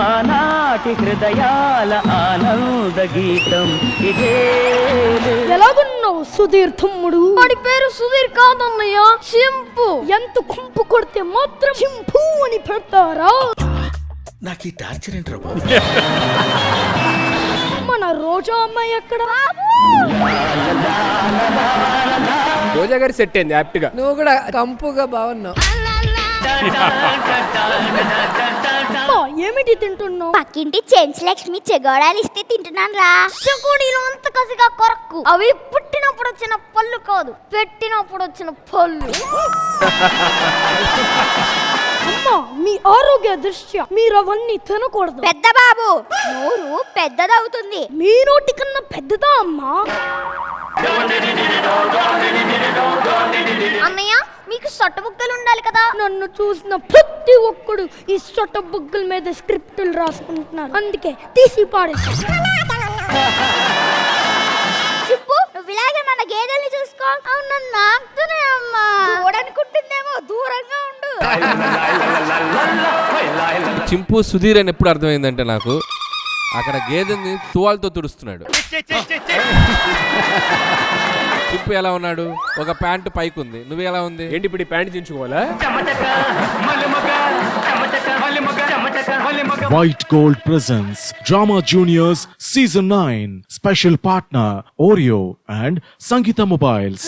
ఆనాటి హృదయాల ఆనంద గీతం ఇదే. ఎలాగున్నావు సుధీర్ తమ్ముడు? వాడి పేరు సుధీర్ కాదన్నయ్య, చింపు. ఎంత కుంపు కొడితే మాత్రం చింపు అని పెడతారా? నాకు ఈ టార్చర్ ఏంట్రా బాబు. మన రోజా అమ్మాయి ఎక్కడ? రోజా గారి సెట్ అయింది యాప్ట్ గా. నువ్వు కూడా కంపుగా బాగున్నావు. ఏమిటి తింటున్నావు? పక్కింటి చెంచు లక్ష్మి చెగోడాలు ఇస్తే తింటున్నాను రా. చెకోడీలు అంత కసిగా కొరక్కు. అవి పుట్టినప్పుడు వచ్చిన పళ్ళు కాదు, పెట్టినప్పుడు వచ్చిన పళ్ళు. అమ్మా, మీ ఆరోగ్య దృష్ట్యా మీరు అవన్నీ తినకూడదు. పెద్ద బాబు నోరు పెద్దదవుతుంది. మీ నోటి కన్నా పెద్దదా అమ్మా? అన్నయ్య, మీకు సొట్ట బుగ్గలు ఉండాలి కదా. నన్ను చూసిన ప్రతి ఒక్కడు ఈ సొట్ట బుగ్గల మీద స్క్రిప్టులు రాసుకుంటున్నారు, అందుకే తీసి పాడేసి. చెప్పు, నువ్వు ఇలాగే మన గేదెల్ని చూసుకో. అవును, నాకునే అమ్మా. చూడనుకుంటుందేమో, దూరంగా ఉండు. చింపు సుధీర్ అని ఎప్పుడు అర్థమైందంటే నాకు, అక్కడ గేదెని తువాలతో తుడుస్తున్నాడు. చింపు ఎలా ఉన్నాడు? ఒక ప్యాంటు పైకి ఉంది, నువ్వు ఎలా ఉంది? ఏంటి ఇప్పుడు ఈ pant చించుకోవాలా? White Gold presents Drama Juniors Season 9. Special partner Oreo and Sangeeta Mobiles.